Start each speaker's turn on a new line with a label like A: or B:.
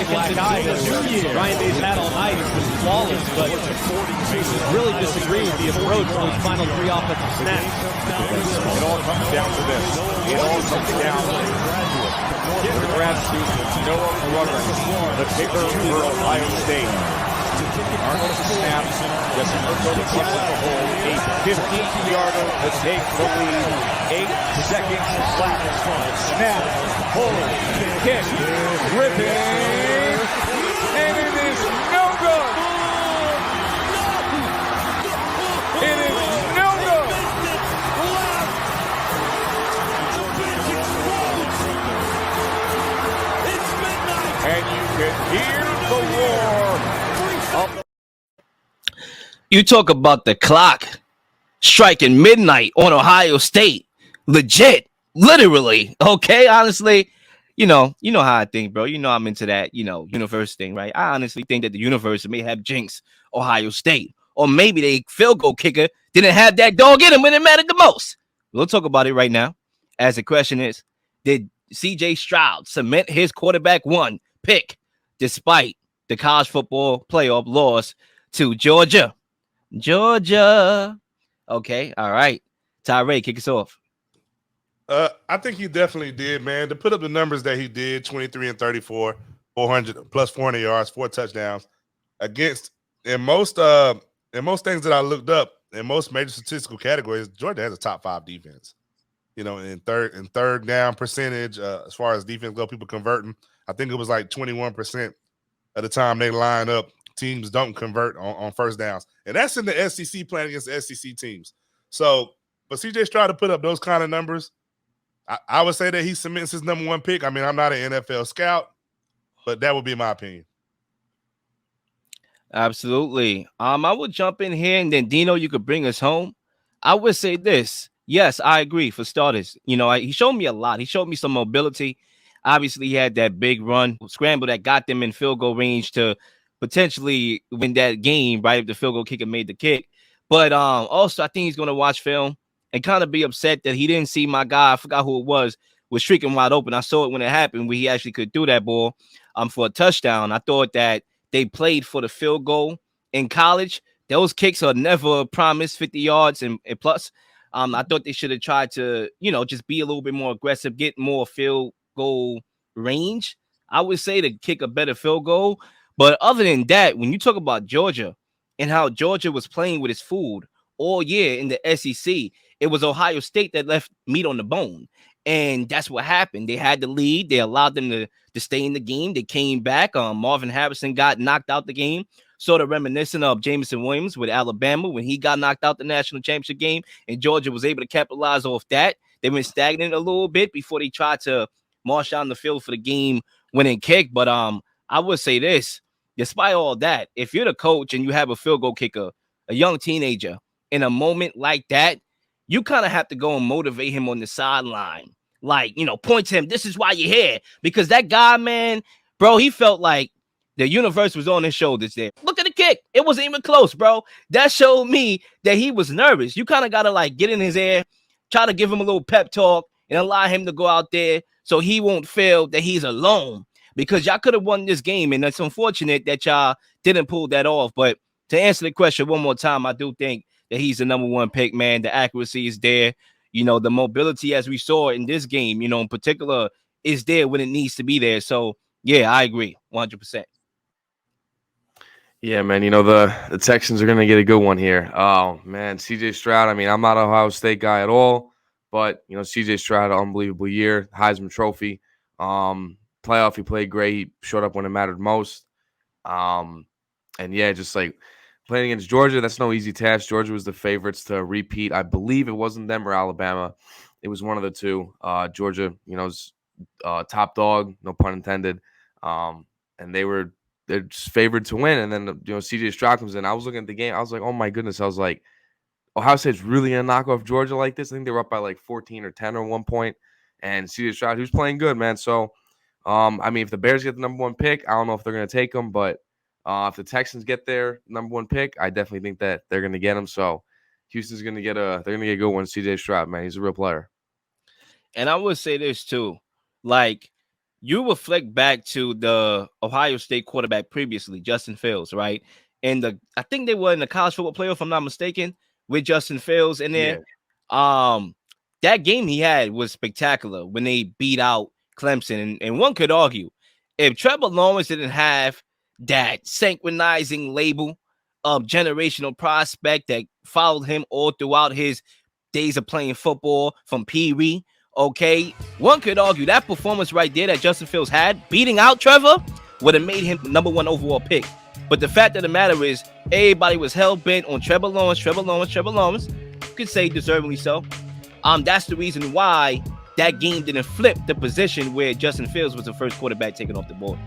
A: black eye that Ryan Day's had all night was flawless, but really disagree with the approach of those final 3 offensive snaps.
B: It all comes down to this. It all comes down to the grad student, Noah Brother, the kicker for Ohio State. Arnold snaps, gets an early kick with the hole, a 15-yarder to take the lead, 8 seconds left. Snap, hold, kick, ripping, and it is no good. It is no good. And you can hear the roar.
C: You talk about the clock striking midnight on Ohio State. Legit, literally. Okay, honestly, you know how I think, bro. You know I'm into that, universe thing, right? I honestly think that the universe may have jinxed Ohio State. Or maybe the field goal kicker didn't have that dog in him when it mattered the most. We'll talk about it right now. As the question is, did C.J. Stroud cement his quarterback 1 pick despite the college football playoff loss to Georgia? Okay, all right. Tyree, kick us off.
D: I think he definitely did, man. To put up the numbers that he did, 23 and 34, 400 plus 400 yards, 4 touchdowns against in most things that I looked up in most major statistical categories, Georgia has a top 5 defense. In third down percentage, as far as defense go, people converting. I think it was like 21% of the time they line up. Teams don't convert on first downs. And that's in the SEC playing against the SEC teams. So, but C.J. Stroud to put up those kind of numbers, I would say that he cements his number 1 pick. I mean, I'm not an NFL scout, but that would be my opinion.
C: Absolutely. I would jump in here, and then Dean.O, you could bring us home. I would say this. Yes, I agree. For starters, he showed me a lot. He showed me some mobility. Obviously, he had that big run scramble that got them in field goal range to potentially win that game, right? If the field goal kicker made the kick. But also, I think he's going to watch film and kind of be upset that he didn't see my guy. I forgot who it was streaking wide open. I saw it when it happened, where he actually could do that ball for a touchdown. I thought that they played for the field goal in college. Those kicks are never promised 50 yards and plus. I thought they should have tried to, just be a little bit more aggressive, get more field goal range. I would say to kick a better field goal. But other than that, when you talk about Georgia and how Georgia was playing with its food all year in the SEC, it was Ohio State that left meat on the bone. And that's what happened. They had the lead. They allowed them to stay in the game. They came back. Marvin Harrison got knocked out the game, sort of reminiscent of Jameson Williams with Alabama when he got knocked out the national championship game, and Georgia was able to capitalize off that. They went stagnant a little bit before they tried to march down the field for the game-winning kick. But I would say this. Despite all that, if you're the coach and you have a field goal kicker, a young teenager, in a moment like that, you kind of have to go and motivate him on the sideline. Like, point to him, this is why you're here. Because that guy, man, bro, he felt like the universe was on his shoulders there. Look at the kick. It wasn't even close, bro. That showed me that he was nervous. You kind of got to, get in his ear, try to give him a little pep talk, and allow him to go out there so he won't feel that he's alone. Because y'all could have won this game, and it's unfortunate that y'all didn't pull that off. But to answer the question one more time, I do think that he's the number 1 pick, man. The accuracy is there. The mobility, as we saw in this game, in particular, is there when it needs to be there. So, yeah, I agree 100%.
E: Yeah, man, the Texans are going to get a good one here. Oh, man, C.J. Stroud, I mean, I'm not an Ohio State guy at all, but, C.J. Stroud, unbelievable year, Heisman Trophy. Playoff, he played great. He showed up when it mattered most. And yeah, just playing against Georgia, that's no easy task. Georgia was the favorites to repeat. I believe it wasn't them or Alabama. It was one of the two. Georgia, is top dog, no pun intended. And they're just favored to win. And then, C.J. Stroud comes in. I was looking at the game. I was like, oh my goodness. I was like, Ohio State's really going to knock off Georgia like this. I think they were up by 14 or 10 at one point. And C.J. Stroud, he was playing good, man. So, I mean, if the Bears get the number 1 pick, I don't know if they're going to take them, but if the Texans get their number 1 pick, I definitely think that they're going to get him. So Houston's going to get a good one. C.J. Stroud, man, he's a real player.
C: And I would say this too, you reflect back to the Ohio State quarterback previously, Justin Fields, right? And I think they were in the college football playoff, if I'm not mistaken, with Justin Fields in there. That game he had was spectacular when they beat out Clemson. And one could argue, if Trevor Lawrence didn't have that synchronizing label of generational prospect that followed him all throughout his days of playing football from Pee Wee, okay, one could argue that performance right there that Justin Fields had, beating out Trevor, would have made him the #1 overall pick. But the fact of the matter is, everybody was hell-bent on Trevor Lawrence. You could say deservingly so. That's the reason why that game didn't flip the position where Justin Fields was the first quarterback taken off the board.